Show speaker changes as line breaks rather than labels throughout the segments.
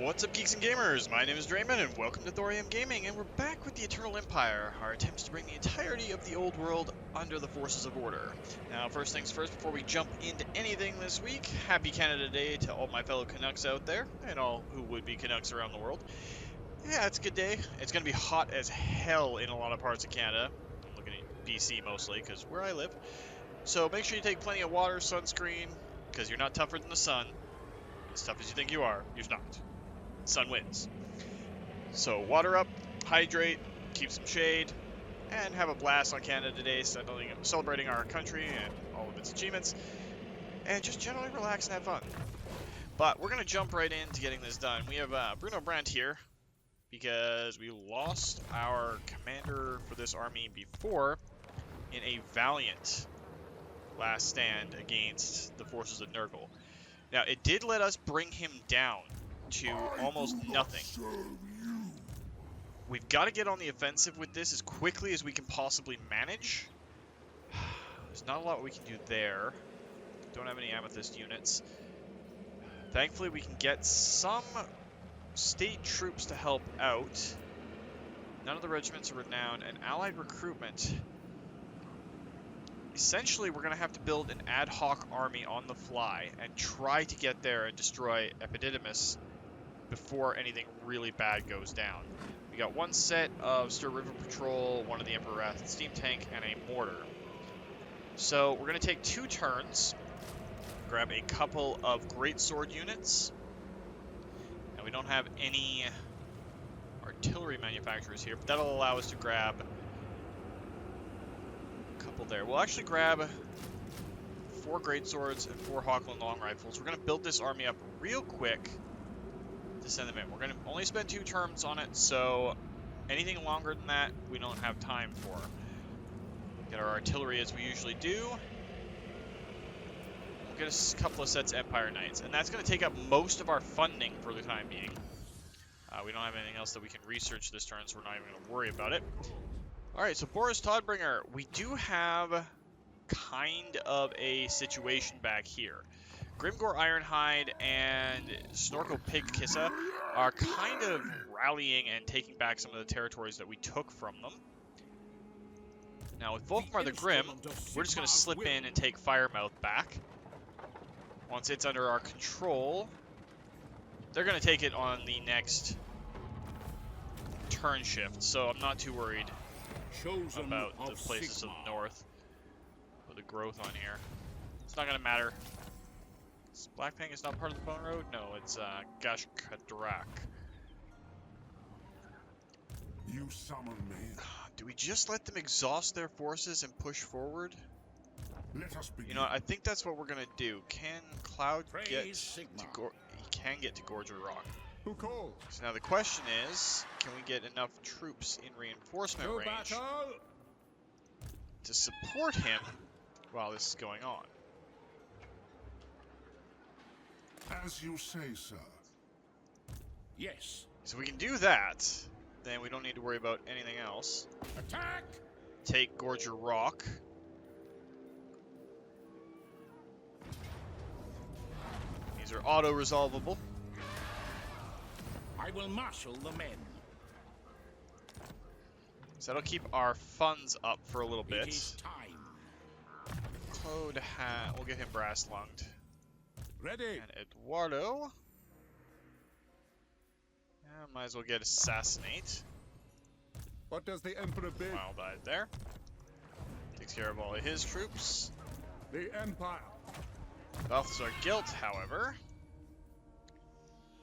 What's up, geeks and gamers? My name is Drementfh, and welcome to Thorium Gaming, and we're back with the Eternal Empire, our attempts to bring the entirety of the old world under the forces of order. Now, first things first, before we jump into anything this week, happy Canada Day to all my fellow Canucks out there, and all who would be Canucks around the world. Yeah, it's a good day. It's going to be hot as hell in a lot of parts of Canada. I'm looking at BC mostly, because where I live. So make sure you take plenty of water, sunscreen, because you're not tougher than the sun. As tough as you think you are, you're not. Sun wins. So water up, hydrate, keep some shade, and have a blast on Canada Day, celebrating our country and all of its achievements, and just generally relax and have fun. But we're going to jump right into getting this done. We have Bruno Brandt here, because we lost our commander for this army before in a valiant last stand against the forces of Nurgle. Now, it did let us bring him down to almost nothing. We've got to get on the offensive with this as quickly as we can possibly manage. There's not a lot we can do there. Don't have any amethyst units. Thankfully, we can get some state troops to help out. None of the regiments are renowned, and allied recruitment. Essentially, we're going to have to build an ad hoc army on the fly and try to get there and destroy Epididymis before anything really bad goes down. We got one set of Stir River Patrol, one of the Emperor Wrath Steam Tank, and a mortar. So we're going to take 2 turns, grab a couple of Greatsword units, and we don't have any artillery manufacturers here, but that'll allow us to grab a couple there. We'll actually grab 4 Greatswords and 4 Hawkland Long Rifles. We're going to build this army up real quick to send them in. We're going to only spend 2 turns on it, so anything longer than that, we don't have time for. Get our artillery as we usually do. We'll get a couple of sets of Empire Knights, and that's going to take up most of our funding for the time being. We don't have anything else that we can research this turn, so we're not even going to worry about it. Alright, so Boris Todbringer, we do have kind of a situation back here. Grimgor Ironhide and Snorkel Pigkissa are kind of rallying and taking back some of the territories that we took from them. Now with Volkmar the Grim, we're just going to slip in and take Firemouth back. Once it's under our control, they're going to take it on the next turn shift, so I'm not too worried about the places to the north with the growth on here. It's not going to matter. Blackfang is not part of the Bone Road? No, it's Gashkadrak.
You summon me.
Do we just let them exhaust their forces and push forward?
Let us begin.
You know, I think that's what we're gonna do. Can Cloud get to he can get to Gorger Rock.
Who calls?
So now the question is, can we get enough troops in reinforcement range to support him while this is going on?
As you say, sir.
Yes.
So if we can do that, then we don't need to worry about anything else.
Attack!
Take Gorger Rock. These are auto-resolvable.
I will marshal the men.
So that'll keep our funds up for a little bit.
It is time.
Claude, we'll get him brass-lunged.
Ready.
And Eduardo. Yeah, might as well get Assassinate.
What does the Emperor bid?
Well, died there. Takes care of all of his troops.
The Empire.
Balthazar Guilt, however,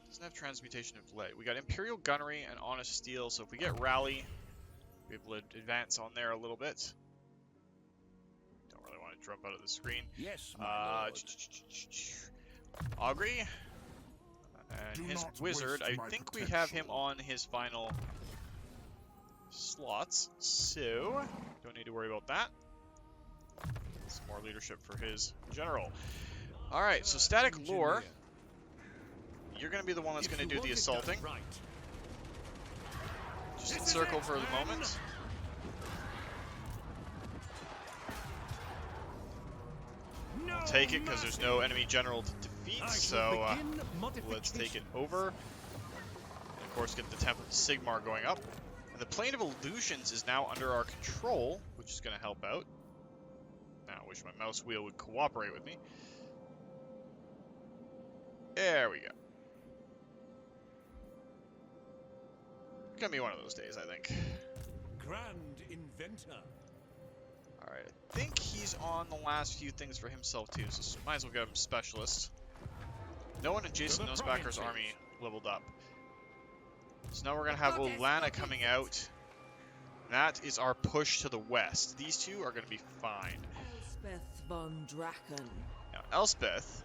doesn't have Transmutation of Lead. We got Imperial Gunnery and Honest Steel, so if we get Rally, we'll be able to advance on there a little bit. Don't really want to jump out of the screen.
Yes, my lord.
Augury. And his wizard, I think we have him on his final slots, so don't need to worry about that. Some more leadership for his general. Alright, so Static Lore, you're going to be the one that's going to do the assaulting. Just encircle for the moment. We'll take it because there's no enemy general to defeat, so let's take it over. course, get the Temple of Sigmar going up. And the Plane of Illusions is now under our control, which is going to help out. Now, I wish my mouse wheel would cooperate with me. There we go. It's going to be one of those days, I think.
Grand inventor.
Alright, I think he's on the last few things for himself too, so might as well get him Specialist. No one in Jason Nosebacker's army leveled up. So now we're going to have Olana coming out. That is our push to the west. These two are going to be fine.
Elspeth von Draken.
Now, Elspeth,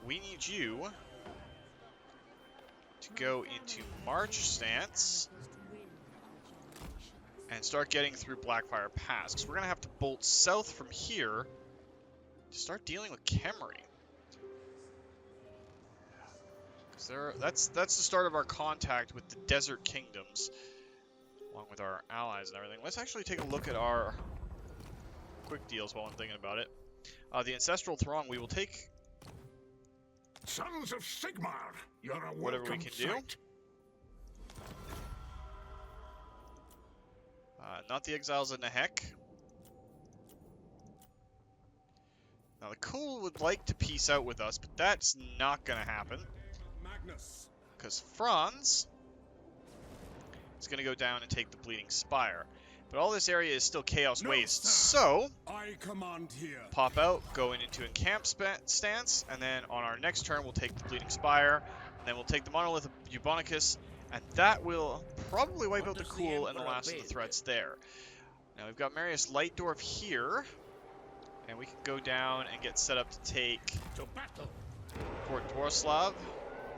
we need you to go into March stance and start getting through Blackfire Pass. Because we're going to have to bolt south from here to start dealing with Khemri. That's the start of our contact with the Desert Kingdoms, along with our allies and everything. Let's actually take a look at our quick deals while I'm thinking about it. The Ancestral Throng, we will take
Sons of Sigmar, you're a
whatever we
welcome
can do.
sight.
Not the Exiles of Nehek. Now the Cool would like to peace out with us, but that's not going to happen. Because Franz is going to go down and take the Bleeding Spire. But all this area is still Chaos Waste, so
I command here.
pop out, go into encamp stance, and then on our next turn we'll take the Bleeding Spire, and then we'll take the Monolith of Eubonicus, and that will probably wipe out the Cool and the last of the threats there. Now we've got Marius Lightdorf here, and we can go down and get set up to take
To battle.
Fort Dwarslav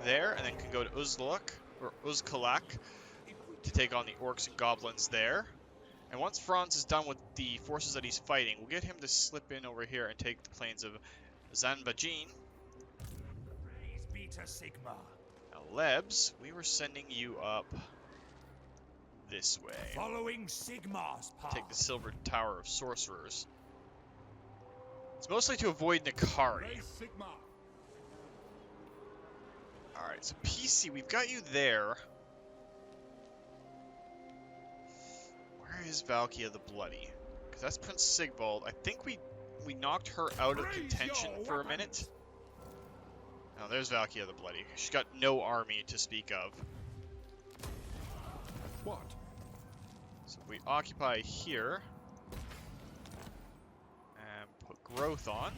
there, and then can go to Uzkalak to take on the Orcs and Goblins there. And once Franz is done with the forces that he's fighting, we'll get him to slip in over here and take the plains of Zanbajin.
Praise be to Sigmar.
Now, Lebs, we were sending you up this way.
Following Sigmar's path.
Take the Silver Tower of Sorcerers. It's mostly to avoid Nikari.
Praise Sigmar.
Alright, so PC, we've got you there. Where is Valkia the Bloody? Because that's Prince Sigvald. I think we knocked her out of contention for a minute. Now there's Valkia the Bloody. She's got no army to speak of.
What?
So we occupy here. And put growth on.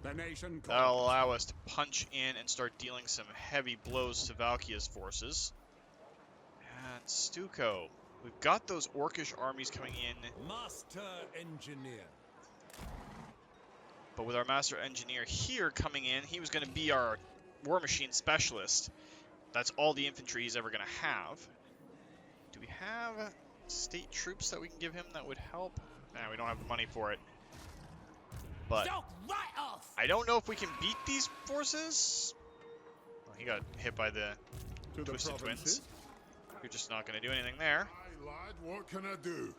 The nation
That'll
calls.
allow us to punch in and start dealing some heavy blows to Valkia's forces. And Stuco. We've got those Orkish armies coming in,
Master Engineer.
but with our Master Engineer here coming in, he was going to be our War Machine Specialist. That's all the infantry he's ever going to have. Do we have state troops that we can give him that would help? Nah, we don't have the money for it. But
Stop right off.
I don't know if we can beat these forces. Well, he got hit by the
To the
Twisted
provinces.
Twins. You're just not going to do anything there.
Aye, lad, what can I do?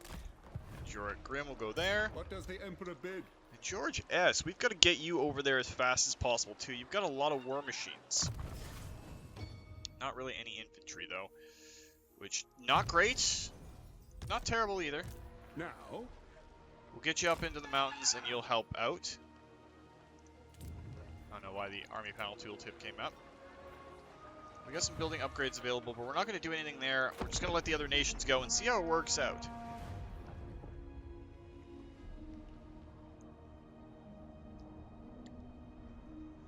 Jorah Grim will go there.
What does the Emperor bid?
And George S., we've got to get you over there as fast as possible, too. You've got a lot of war machines. Not really any infantry, though. Which, not great. Not terrible, either.
Now,
We'll get you up into the mountains, and you'll help out. I don't know why the Army Panel Tooltip came up. We got some building upgrades available, but we're not going to do anything there. We're just going to let the other nations go and see how it works out.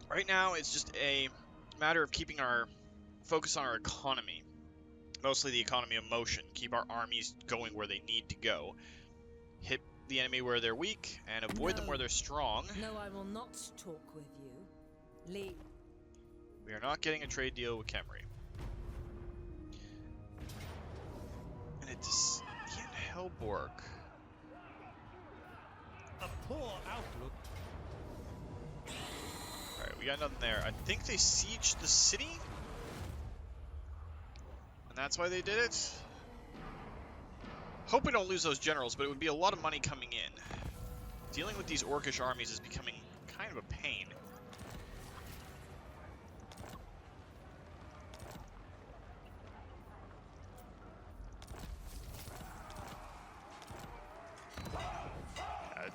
Right now, it's just a matter of keeping our focus on our economy. Mostly the economy of motion. Keep our armies going where they need to go. Hit the enemy where they're weak, and avoid them where they're strong.
No, I will not talk with you. Leave.
We are not getting a trade deal with Khemri. And it's Ian Helborg.
A poor outlook.
Alright, we got nothing there. I think they sieged the city? And that's why they did it? Hope we don't lose those generals, but it would be a lot of money coming in. Dealing with these Orkish armies is becoming kind of a pain.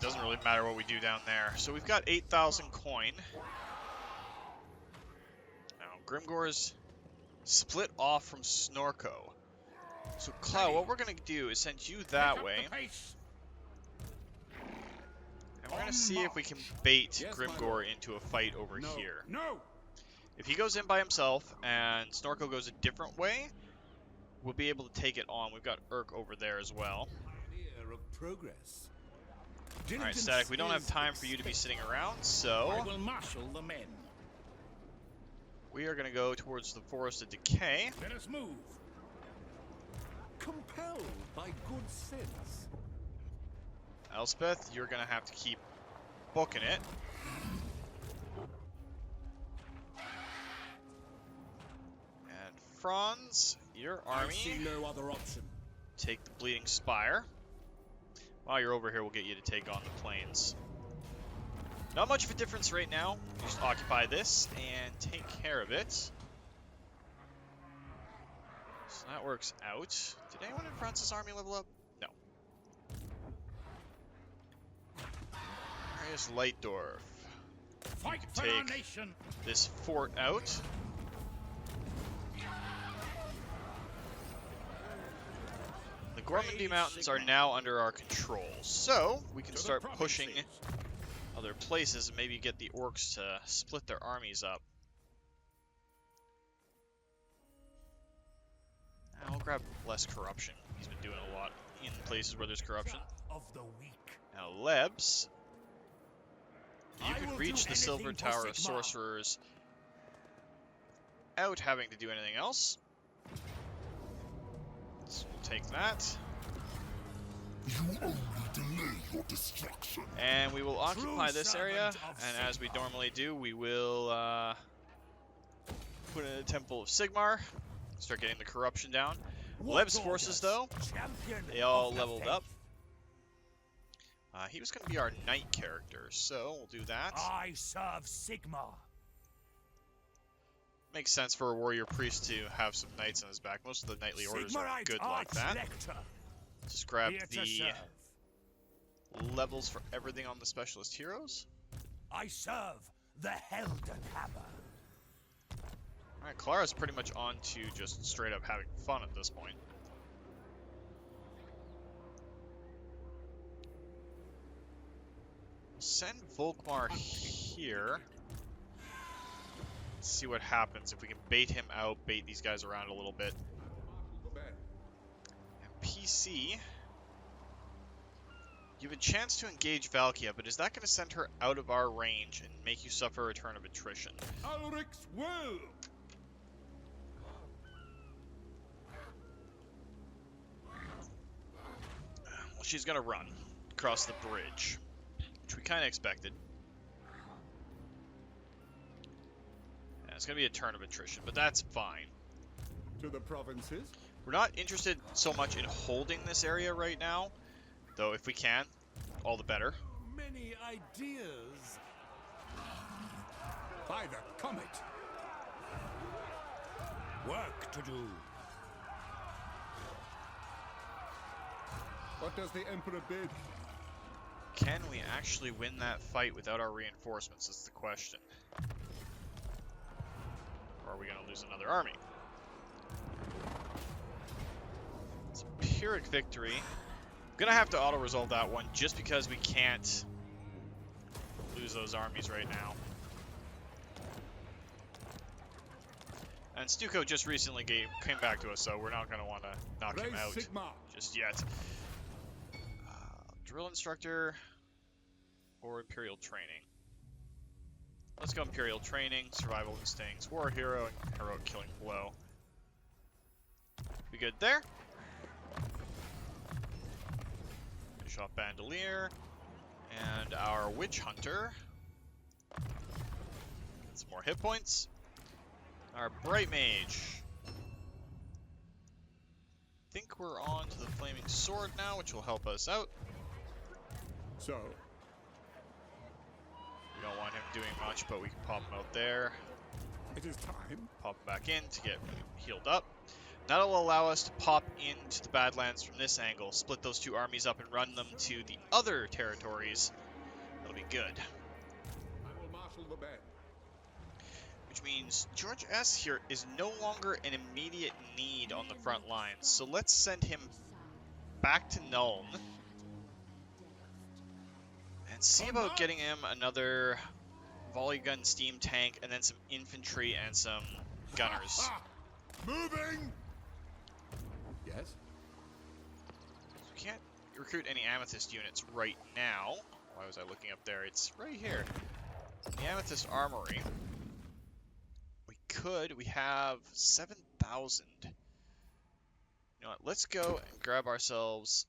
doesn't really matter what we do down there. So we've got 8,000 coin. Now, Grimgors split off from Snorko. So, Cloud, what we're going to do is send you that way. And we're going to see if we can bait Grimgor into a fight over here.
No!
If he goes in by himself and Snorko goes a different way, we'll be able to take it on. We've got Urk over there as well.
Of progress.
Alright, Static, we don't have time for you to be sitting around, so
I will marshal the men.
we are going to go towards the Forest of Decay.
Let us move. Compelled by good sense.
Elspeth, you're going to have to keep booking it. And Franz, your
I see
army,
no other option.
take the Bleeding Spire. While you're over here, we'll get you to take on the plains. Not much of a difference right now. Just occupy this and take care of it. So that works out. Did anyone in France's army level up? No. Marius Lightdorf.
Fight
can
for our
take
nation.
this fort out. The Gormandy Mountains are now under our control, so we can start pushing other places and maybe get the orcs to split their armies up. Now we'll grab less corruption. He's been doing a lot in places where there's corruption.
Of the weak.
Now Lebs, you
I
could
will
reach
do
the Silver
anything for
Tower of
Sigmar.
Sorcerers without having to do anything else. So we'll take that.
You only delay your destruction.
And we will occupy this area,
servant of
and as we
Sigmar.
normally do, we will put in a Temple of Sigmar, start getting the corruption down. Leb's forces, though, they all leveled up. He was going to be our knight character, so we'll do that.
I serve Sigmar.
Makes sense for a warrior priest to have some knights on his back. Most of the knightly orders are
Sigmarite
good like that.
Arch-Lector.
Just grab
Here to
the
serve.
levels for everything on the specialist heroes.
I serve the Helden Hammer.
Alright, Clara's pretty much on to just straight up having fun at this point. Send Volkmar here. Let's see what happens if we can bait him out, bait these guys around a little bit. And PC, you have a chance to engage Valkia, but is that going to send her out of our range and make you suffer a turn of attrition?
Ulrich's will!
Well, she's going to run across the bridge, which we kind of expected. Yeah, it's going to be a turn of attrition, but that's fine.
To the provinces?
We're not interested so much in holding this area right now, though if we can, all the better.
Many ideas.
By the comet!
Work to do.
What does the Emperor bid?
Can we actually win that fight without our reinforcements is the question. Or are we going to lose another army? It's a Pyrrhic victory. I'm going to have to auto-resolve that one just because we can't lose those armies right now. And Stuco just recently came back to us, so we're not going to want to knock him
Raise
out
Sigmar!
just yet. Drill instructor or Imperial training. Let's go Imperial training, survival instincts, war hero, and heroic killing blow. We good there? Finish off Bandolier and our Witch Hunter. Get some more hit points. Our Bright Mage. I think we're on to the Flaming Sword now, which will help us out.
So,
We don't want him doing much, but we can pop him out there.
it is time.
Pop him back in to get healed up. That'll allow us to pop into the Badlands from this angle, split those two armies up and run them to the other territories. That'll be good.
I will marshal the men.
Which means George S. here is no longer an immediate need on the front lines. So let's send him back to Nuln and see about getting him another volley gun steam tank and then some infantry and some gunners.
Moving. Yes.
We can't recruit any Amethyst units right now. Why was I looking up there? It's right here. The Amethyst Armory. We could. We have 7,000. You know what? Let's go and grab ourselves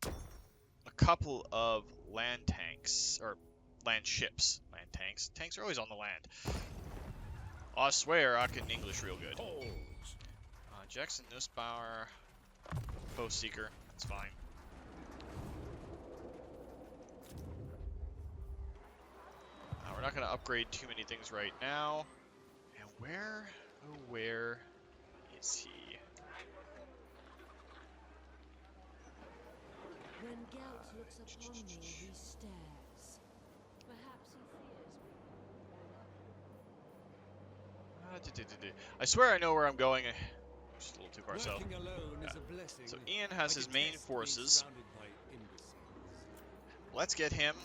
a couple of land tanks. Or land ships. Land tanks. Tanks are always on the land. I swear I can English real good. Jackson Nussbauer. Bow Seeker. That's fine. We're not going to upgrade too many things right now. And where is he?
When Gelt looks upon me, he stares. Perhaps he fears me.
I swear I know where I'm going. Just a little too far south.
Working alone is a blessing.
So Ian has his main
detest being
forces.
surrounded by imbeciles.
Let's get him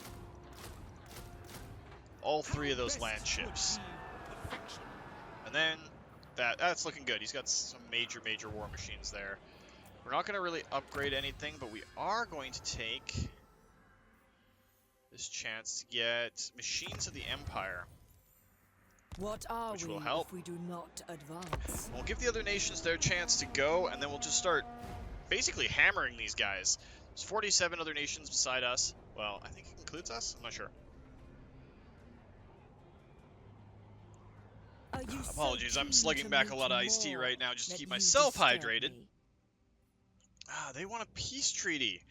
all three of those land ships. And then that's looking good. He's got some major war machines there. We're not going to really upgrade anything, but we are going to take this chance to get Machines of the Empire.
What are
Which
we
will help.
if we do not advance?
We'll give the other nations their chance to go, and then we'll just start basically hammering these guys. There's 47 other nations beside us. Well, I think it includes us? I'm not sure. Apologies, I'm slugging back a lot of iced tea right now just to keep myself hydrated. They want a peace treaty.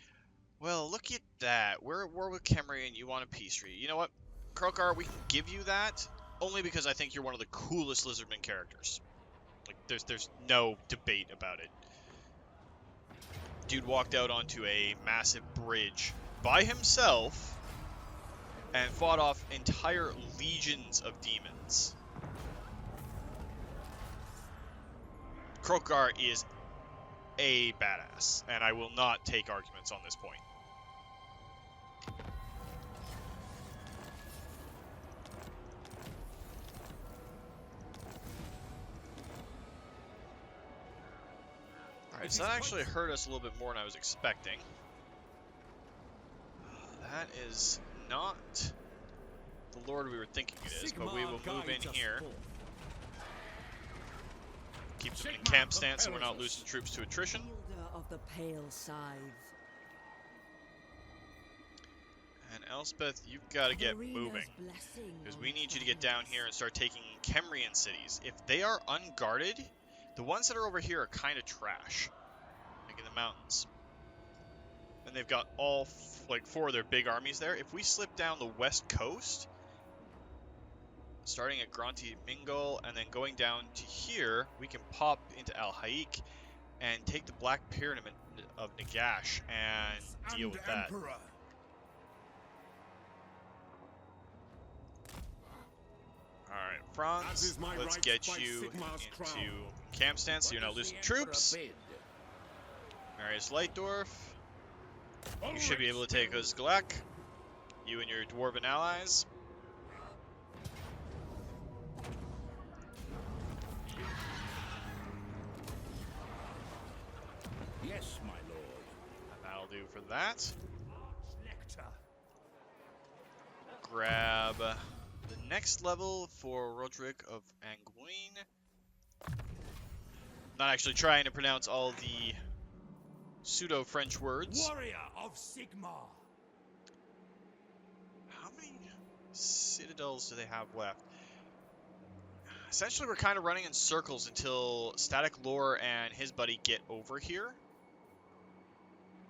Well, look at that. We're at war with Khemri and you want a peace treaty. You know what? Krokar, we can give you that, only because I think you're one of the coolest Lizardman characters. Like, there's no debate about it. Dude walked out onto a massive bridge by himself and fought off entire legions of demons. Krokar is a badass, and I will not take arguments on this point. Alright, so that actually hurt us a little bit more than I was expecting. That is not the Lord we were thinking it is, but we will move in here. Keep them in camp stance so we're not losing troops to attrition.
Wielder of the pale scythe.
And Elspeth, you've got to get moving, because we need you to get down here and start taking Khemrian cities. If they are unguarded, the ones that are over here are kind of trash, like in the mountains. And they've got all, like, 4 of their big armies there. If we slip down the west coast, starting at Granti Mingol and then going down to here, we can pop into Al Haik and take the Black Pyramid of Nagash and deal with that.
Emperor.
Alright, Franz, let's get you into camp stance so you're not losing troops. Marius Leitdorf, you should be able to take Uzgalak, you and your dwarven allies.
Yes, my lord.
And that'll do for that.
Nectar.
Grab the next level for Roderick of Anguin. Not actually trying to pronounce all the pseudo-French words.
Warrior of Sigmar.
How many citadels do they have left? Essentially, we're kind of running in circles until Static Lore and his buddy get over here.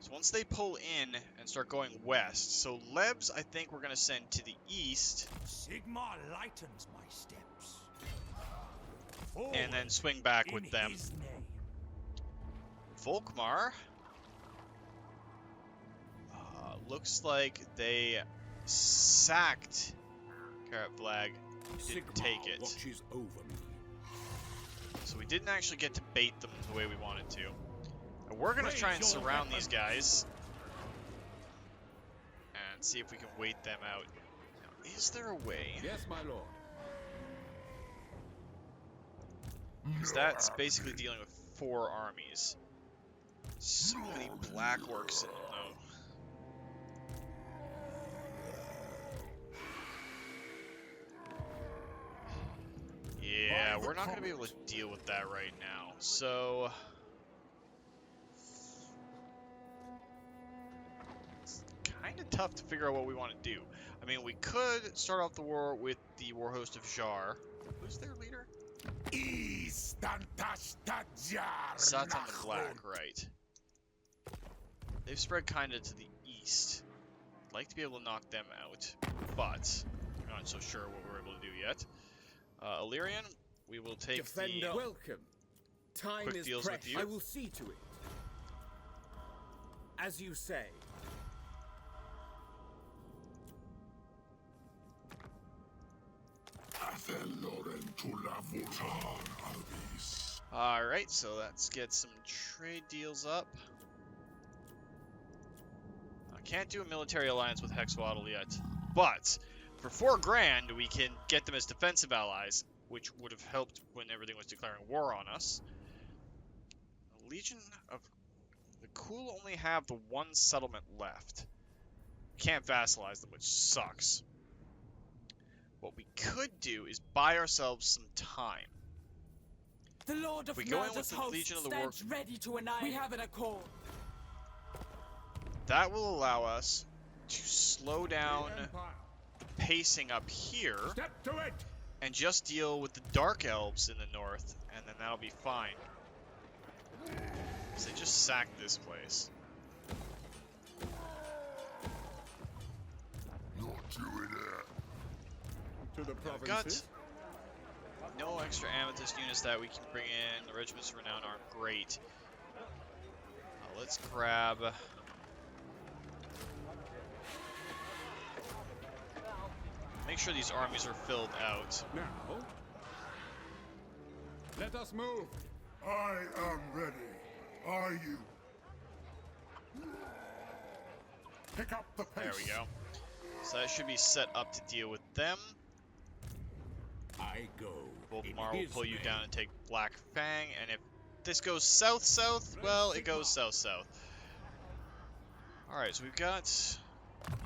So once they pull in and start going west, so Lebs, I think we're going to send to the east.
Sigmar lightens my steps.
And then swing back with them.
His name.
Volkmar. Looks like they sacked Karat Vlag. Didn't take it.
Watches over me.
So we didn't actually get to bait them the way we wanted to. And we're going to try and surround these guys. And see if we can wait them out. Now, is there a way?
Yes, my lord.
Because that's basically dealing with 4 armies. So many black orcs. No. Yeah, we're not going to be able to deal with that right now. So it's kind of tough to figure out what we want to do. I mean, we could start off the war with the war host of Jar. Who's their leader? Satan the Black, right. They've spread kind of to the east. I'd like to be able to knock them out, but I'm not so sure what we're able to do yet. Illyrian, we will take
Defender,
the
welcome. Time
quick
is
deals with
precious.
you.
I will see to it. As you say.
Alright, so let's get some trade deals up. I can't do a military alliance with Hexwaddle yet, but for 4 grand we can get them as defensive allies, which would have helped when everything was declaring war on us. Legion of the Cool only have the 1 settlement left. Can't vassalize them, which sucks. What we could do is buy ourselves some time.
The Lord of
We go in with
Murder's
the
host
Legion of the
stands ready to annihilate. We have an accord.
That will allow us to slow down
Empire.
pacing up here
Step to it.
and just deal with the Dark Elves in the north, and then that'll be fine. Because they just sacked this place.
Not doing it.
To the
We've got
provinces.
no extra Amethyst units that we can bring in. The Regiments of Renown aren't great. Let's grab... Make sure these armies are filled out.
Now, let us move.
I am ready. Are you?
Pick up the pace.
There we go. So that should be set up to deal with them.
I go.
Volkmar will pull you down and take Black Fang, and if this goes south-south, well, it goes south-south. Alright, so we've got...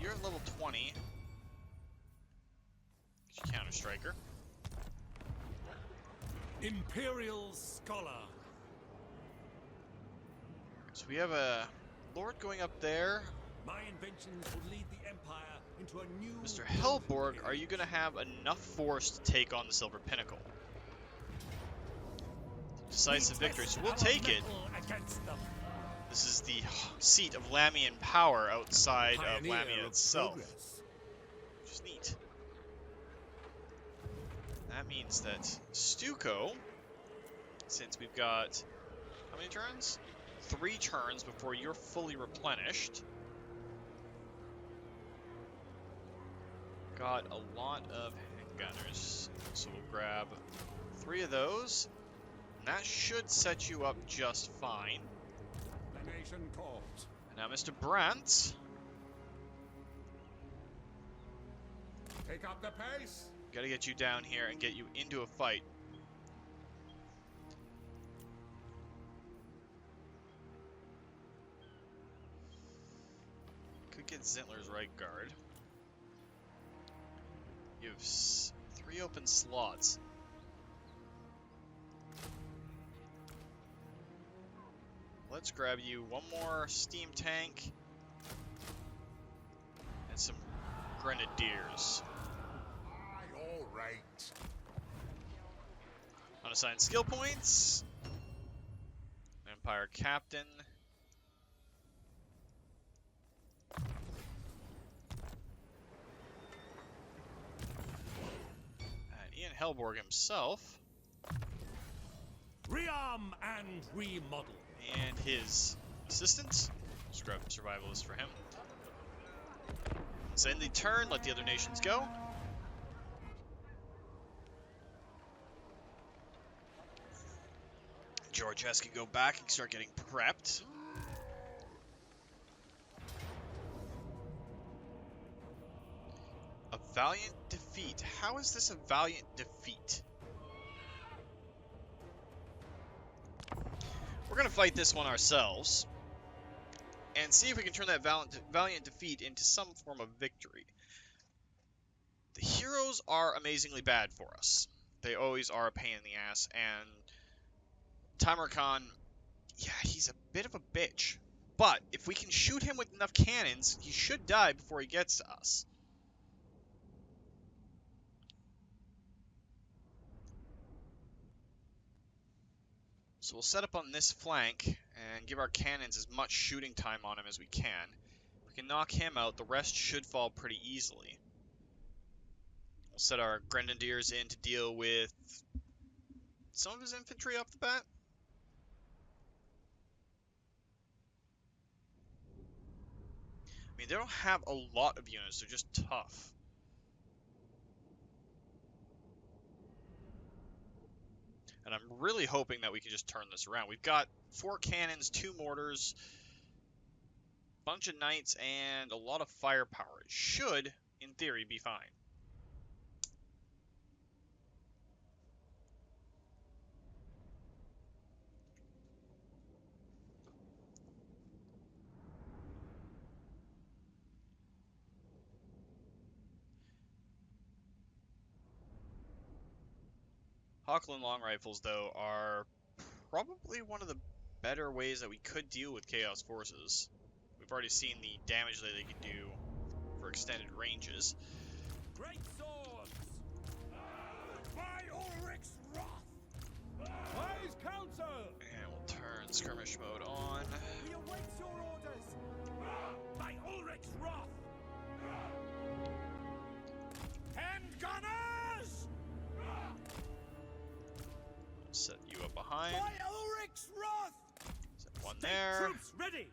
You're at level 20. Counter-Striker.
Imperial Scholar.
So we have a Lord going up there.
My inventions will lead the Empire into a new...
Mr. Hellborg, are you going to have enough force to take on the Silver Pinnacle? Decisive victory, so we'll take it.
Against them.
This is the seat of Lamian power outside of
Pioneer
Lamia
of
itself.
progress.
Which is neat. That means that Stuco, since we've got, how many turns? 3 turns before you're fully replenished. Got a lot of handgunners, so we'll grab 3 of those. And that should set you up just fine.
The nation calls.
And now Mr. Brandt,
Take up the pace.
gotta get you down here and get you into a fight. Could get Zintler's right guard. You have 3 open slots. Let's grab you 1 more steam tank and some grenadiers.
Aye, all right.
Unassigned skill points. Empire Captain. And Ian Hellborg himself
Rearm and remodel.
And his assistant. Scrub survivalist for him. So end the turn, let the other nations go. George has to go back and start getting prepped. A valiant defeat. How is this a valiant defeat? We're going to fight this one ourselves and see if we can turn that valiant defeat into some form of victory. The heroes are amazingly bad for us. They always are a pain in the ass, and Timer Khan, yeah, he's a bit of a bitch. But if we can shoot him with enough cannons, he should die before he gets to us. So we'll set up on this flank and give our cannons as much shooting time on him as we can. If we can knock him out, the rest should fall pretty easily. We'll set our Grenadiers in to deal with some of his infantry off the bat. I mean, they don't have a lot of units, they're just tough. And I'm really hoping that we can just turn this around. We've got 4 cannons, 2 mortars, a bunch of knights, and a lot of firepower. It should, in theory, be fine. Hawkland long rifles, though, are probably one of the better ways that we could deal with Chaos forces. We've already seen the damage that they can do for extended ranges.
Great swords! By Ulrich's wrath! Wise counsel!
And we'll turn skirmish mode on.
We await your orders! By Ulrich's wrath! Hand gunners!
Set you up behind.
By Ulrich's wrath!
Set one there.
Troops ready!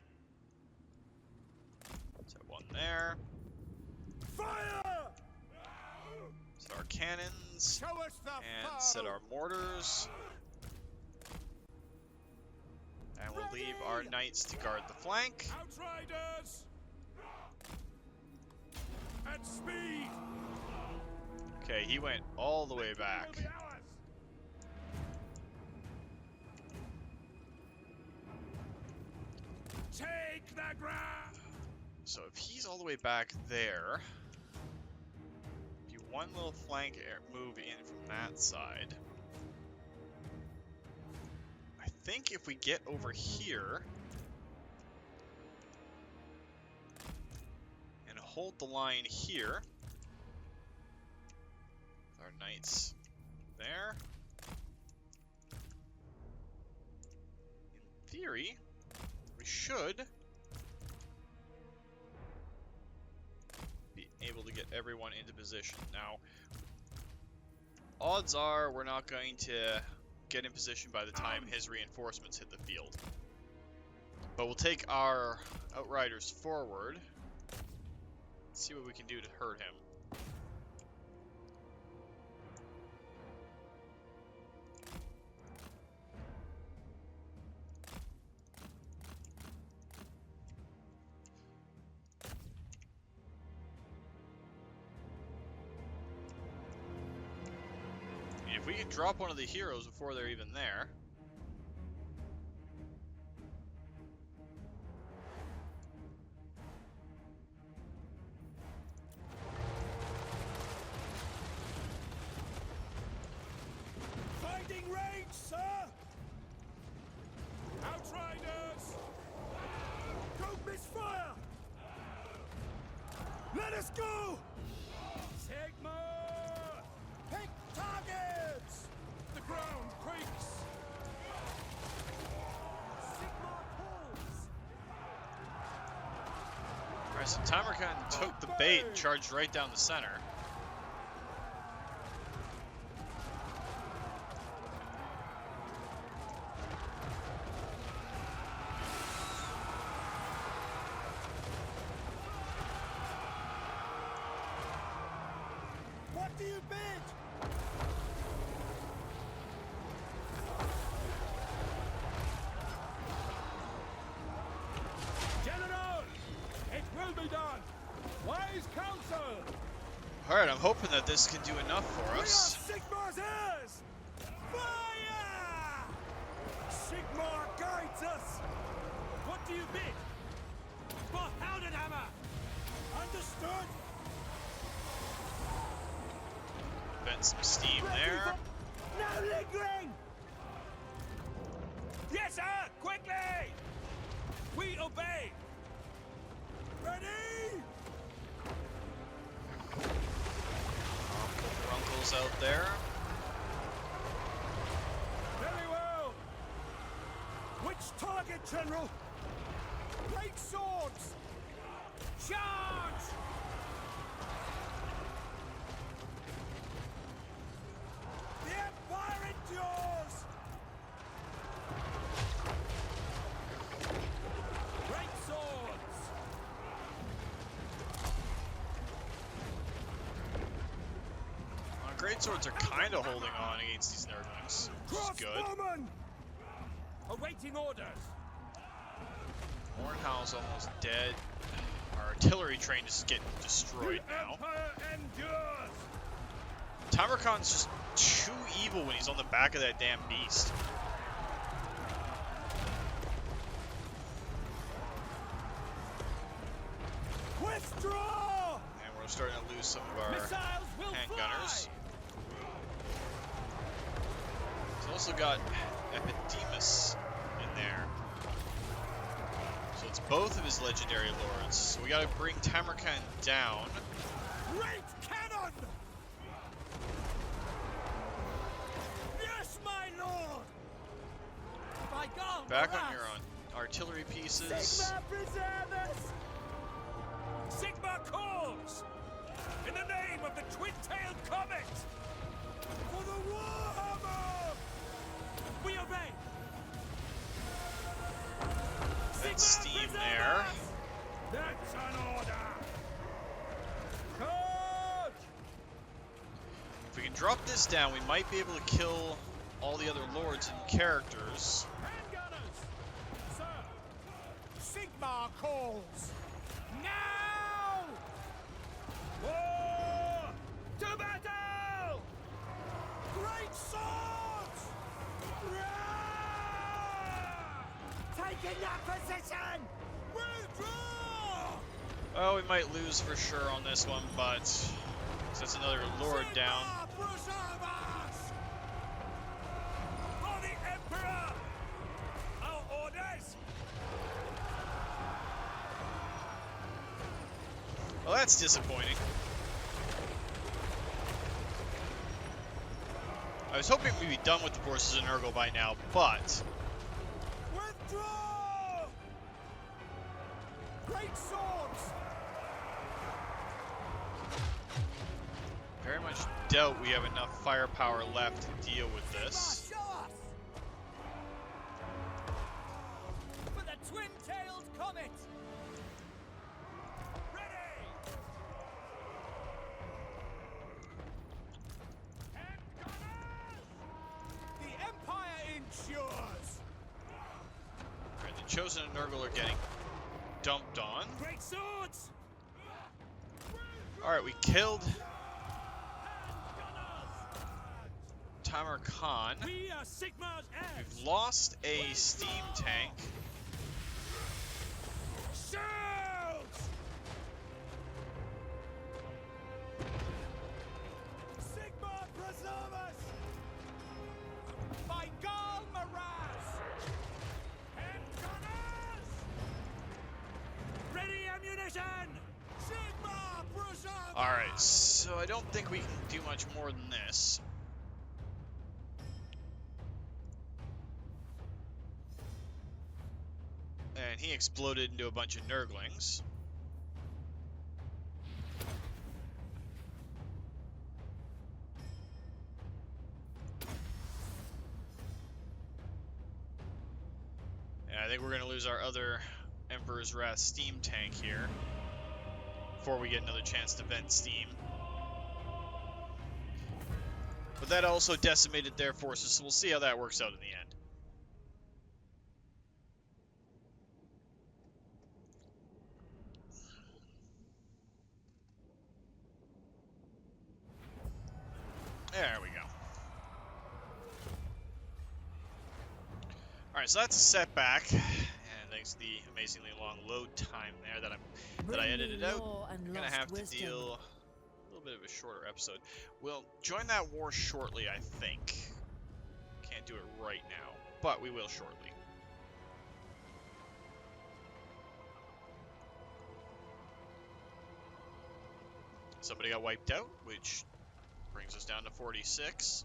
Set one there.
Fire!
Set our cannons.
Show us the
And set our mortars. And we'll leave our knights to guard the flank.
Outriders! At speed!
Okay, he went all the way back.
Take the ground!
So if he's all the way back there, do one little flank move in from that side. I think if we get over here and hold the line here, with our knights there, in theory, we should be able to get everyone into position. Now, odds are we're not going to get in position by the time his reinforcements hit the field. But we'll take our outriders forward, see what we can do to hurt him. If we can drop one of the heroes before they're even there.
Finding range, sir! Outriders! Don't misfire! Let us go! Sigma! Pick targets! The ground quakes! Sigma pulls!
Alright, so Timer Khan took the bait and charged right down the center.
do you bid?
General! It will be done! Wise counsel!
Alright, I'm hoping that this can do enough for us.
Sigmar's heirs! Fire! Sigmar guides us! What do you bid? For Heldenhammer! Understood!
Vent some steam there.
No lingering! Yes, sir! Quickly! We obey! Ready?
Runkles out there.
Very well! Which target, General? Great swords! Charge! The Empire endures! Great swords!
Greatswords are kind of holding on against these Nurglings, which is good.
Crossbowmen! Awaiting orders!
Hornhow's almost dead. Our artillery train is getting destroyed now.
Empire endures!
Tamarkon's just too evil when he's on the back of that damn beast.
Withdraw!
And we're starting to lose some of our
Missiles will
handgunners.
fly!
He's also got Epidemus in there. So it's both of his legendary lords. So we gotta bring Tamarkan down.
Great cannon! Yes, my lord! By God,
Back on your own artillery pieces.
Sigma preserve us! Sigma calls! In the name of the twin-tailed comet! For the Warhammer! We obey!
That steam there.
That's an order! Charge!
If we can drop this down, we might be able to kill all the other lords and characters.
Handgunners! Sir! Sigmar calls! Now! War! To battle! Great swords! Taking that position! Withdraw!
Well, we might lose for sure on this one, but that's another lord down.
Sigmar preserve us! For the Emperor! Our orders!
Well, that's disappointing. I was hoping we'd be done with the forces of Nurgle by now, but
Withdraw! Great swords!
very much doubt we have enough firepower left to deal with this.
Show us! For the twin-tailed comet! Ready! The Empire ensures!
Alright, the Chosen and Nurgle are getting dumped on.
Great swords!
Alright, we killed Tamarkan.
We are Sigmar's heirs!
We've lost a steam tank.
Shout! Sigmar preserve us! By Gal Maraz! Handgunners! Ready ammunition! Sigmar preserve us!
Alright, so I don't think we can do much more than this. And he exploded into a bunch of Nurglings. And I think we're going to lose our other Emperor's Wrath steam tank here before we get another chance to vent steam. But that also decimated their forces, so we'll see how that works out in the end. There we go. Alright, so that's a setback. And thanks to the amazingly long load time there that I edited out, I'm gonna have to deal a little bit of a shorter episode. We'll join that war shortly, I think. Can't do it right now, but we will shortly. Somebody got wiped out, which brings us down to 46.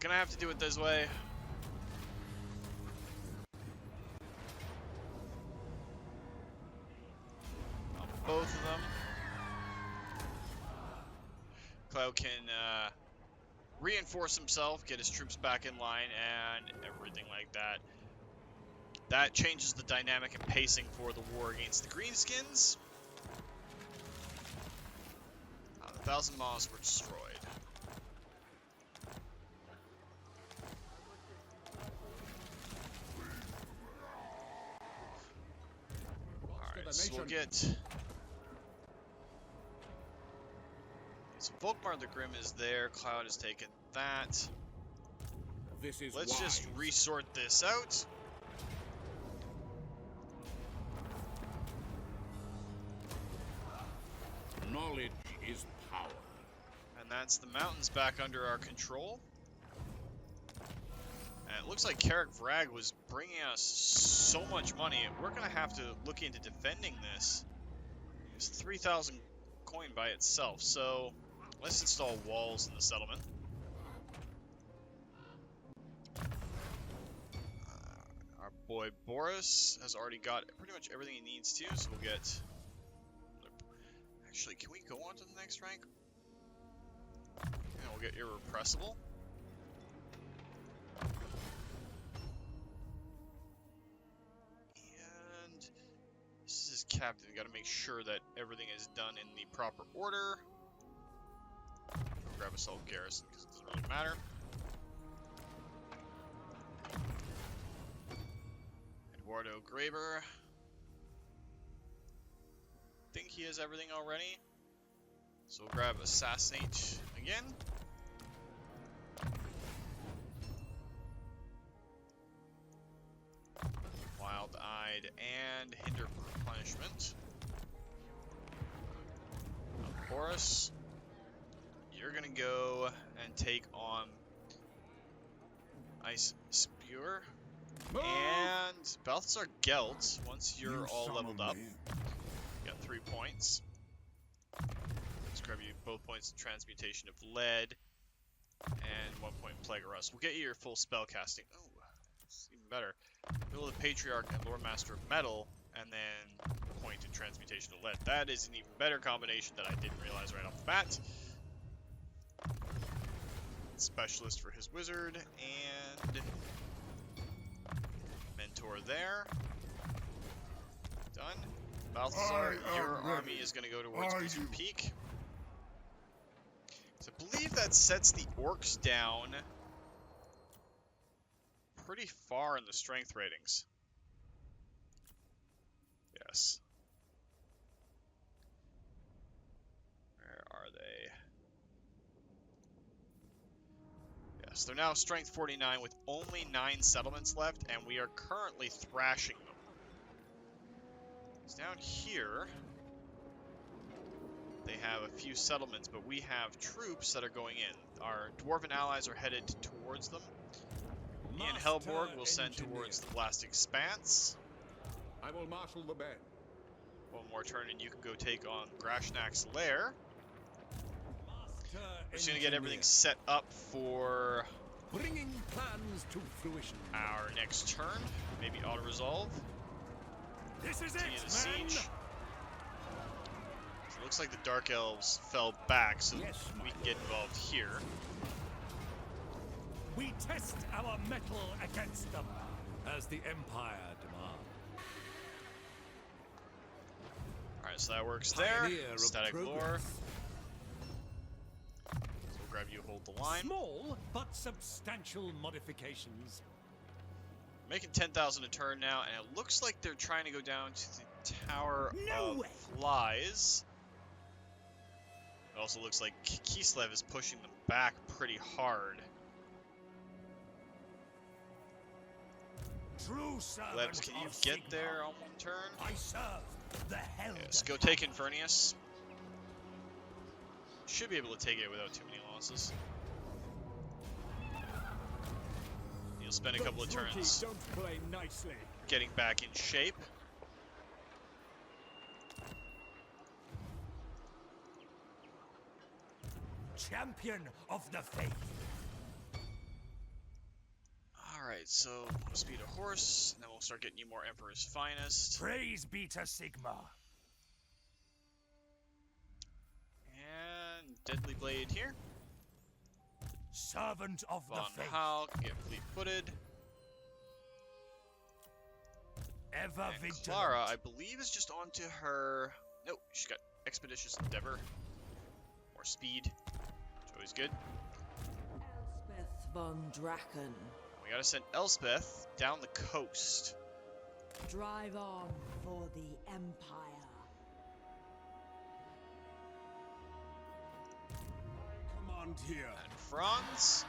Gonna have to do it this way. On both of them. Cloud can reinforce himself, get his troops back in line, and everything like that. That changes the dynamic and pacing for the war against the Greenskins. 1,000 mosques were destroyed. Alright, so we'll get... So Volkmar the Grim is there, Cloud has taken that. Let's just resort this out.
Knowledge is power.
And that's the mountains back under our control. And it looks like Carrick Vrag was bringing us so much money. We're going to have to look into defending this. It's 3,000 coin by itself, so let's install walls in the settlement. Our boy Boris has already got pretty much everything he needs to, so we'll get... Actually, can we go on to the next rank? And we'll get Irrepressible. And this is Captain. Got to make sure that everything is done in the proper order. We'll grab Assault Garrison because it doesn't really matter. Eduardo Graber. I think he has everything already. So we'll grab Assassinate again. Wild-Eyed and Hinder Replenishment. Boris, you're gonna go and take on Ice Spewer. And Balthazar Gelt, once you're all leveled up. Got 3 points. Let's grab you both points of Transmutation of Lead and 1 point in Plague of Rust. We'll get you your full spell casting. Oh, it's even better. Middle of the Patriarch and Lord Master of Metal, and then a point in Transmutation of Lead. That is an even better combination that I didn't realize right off the bat. Specialist for his wizard and Mentor there. Done. Balthazar, your army is going to go towards Blizzard Peak. So I believe that sets the orcs down pretty far in the strength ratings. Yes. Where are they? Yes, they're now strength 49 with only 9 settlements left, and we are currently thrashing them. Down here, they have a few settlements, but we have troops that are going in. Our dwarven allies are headed towards them. Me and Helborg will send towards the Blast Expanse.
I will marshal the band.
One more turn and you can go take on Grashnak's Lair. We're just going to get everything set up for
bringing plans to fruition.
Our next turn. Maybe auto-resolve.
This is
Continue the
it,
siege.
man.
So it looks like the Dark Elves fell back, so
Yes,
we can get involved here.
We test our mettle against them, as the Empire demands.
Alright, so that works there.
Pioneer of
Static Lore.
progress.
grab you, hold the line.
Small but substantial modifications.
Making 10,000 a turn now, and it looks like they're trying to go down to the Tower of Flies. It also looks like Kislev is pushing them back pretty hard. Lebs, can you get there on one turn?
I serve the hell.
Yes, go take Infernius. Should be able to take it without too many losses. You'll spend a couple of turns
don't play nicely.
getting back in shape.
Champion of the faith.
Alright, so we'll speed a horse, and then we'll start getting you more Emperor's Finest.
Praise be to Sigma.
And Deadly Blade here.
Servant of
Von
the faith.
Hal can get fleet-footed.
Ever
And
vigilant.
Clara, I believe, is just onto her... Nope, she's got Expeditious Endeavor. Or Speed, which is always good.
Elspeth von Draken.
We gotta send Elspeth down the coast.
Drive on for the Empire.
Command here.
And Franz,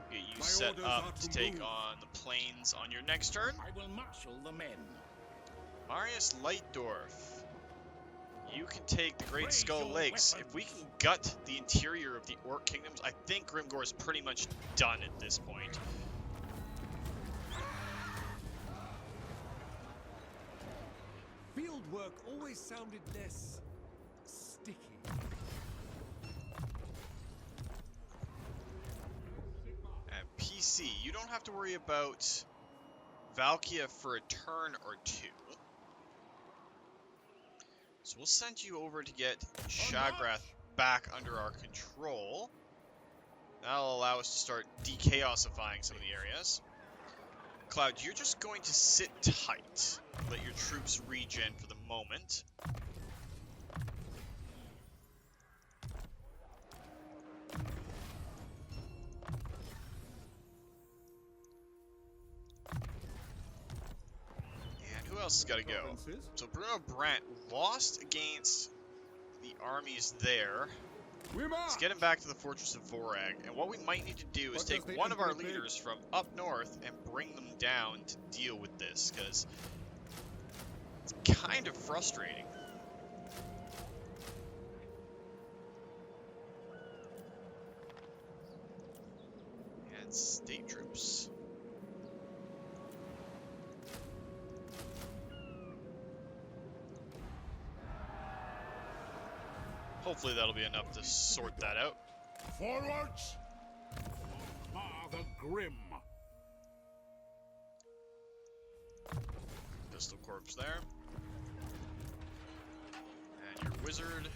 get you
My
set
orders
up
are
to
to
take
move.
on the plains on your next turn.
I will marshal the men.
Marius Lightdorf, you can take the Great
Raise
Skull
your
Lakes.
weapons.
If we can gut the interior of the Orc Kingdoms, I think Grimgor is pretty much done at this point.
Field work always sounded less sticky.
And PC, you don't have to worry about Valkia for a turn or two. So we'll send you over to get Shagrath back under our control. That'll allow us to start de-chaosifying some of the areas. Cloud, you're just going to sit tight. Let your troops regen for the moment. And who else has got to go?
Provinces.
So Bruno Brandt lost against the armies there.
We
Let's
march.
get him back to the Fortress of Vorag. And what we might need to do is
What
take
does the
one of our
Emperor think?
leaders from up north and bring them down to deal with this, because it's kind of frustrating. And state troops. Hopefully that'll be enough to sort that out.
Forwards! the Grim.
Pistol Corpse there. And your Wizard.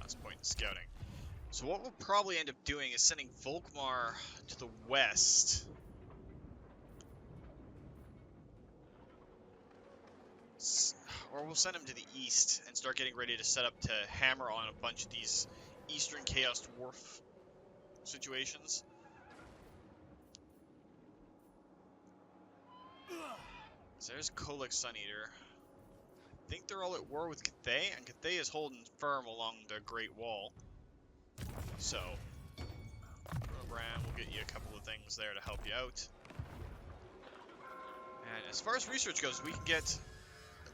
That's point in scouting. So what we'll probably end up doing is sending Volkmar to the west. Or we'll send him to the east and start getting ready to set up to hammer on a bunch of these Eastern Chaos Dwarf situations. So there's Kolek Suneater. I think they're all at war with Cathay, and Cathay is holding firm along the Great Wall. So, Bram will get you a couple of things there to help you out. And as far as research goes, we can get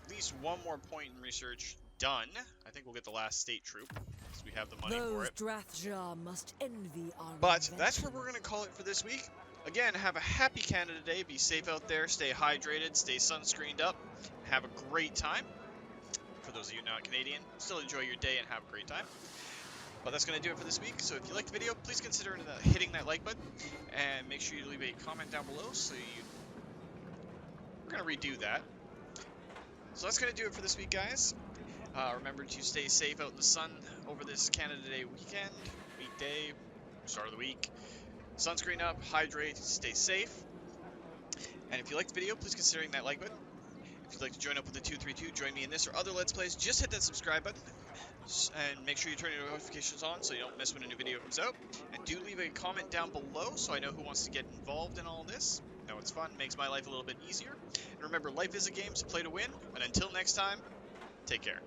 at least one more point in research done. I think we'll get the last state troop, because we have the money for
Those
it.
Drathjar must envy our
But that's where
invention.
we're going to call it for this week. Again, have a happy Canada Day. Be safe out there. Stay hydrated. Stay sunscreened up. Have a great time. For those of you not Canadian, still enjoy your day and have a great time. But that's going to do it for this week. So if you liked the video, please consider hitting that like button. And make sure you leave a comment down below. We're going to redo that. So that's going to do it for this week, guys. Remember to stay safe out in the sun over this Canada Day weekend. Weekday. Start of the week. Sunscreen up, hydrate, stay safe. And if you liked the video, please consider hitting that like button. If If you'd like to join up with the 232, join me in this or other Let's Plays, just hit that subscribe button and make sure you turn your notifications on so you don't miss when a new video comes out. And do leave a comment down below so I know who wants to get involved in all this. I know it's fun, makes my life a little bit easier. And remember, life is a game, so play to win. And until next time, take care.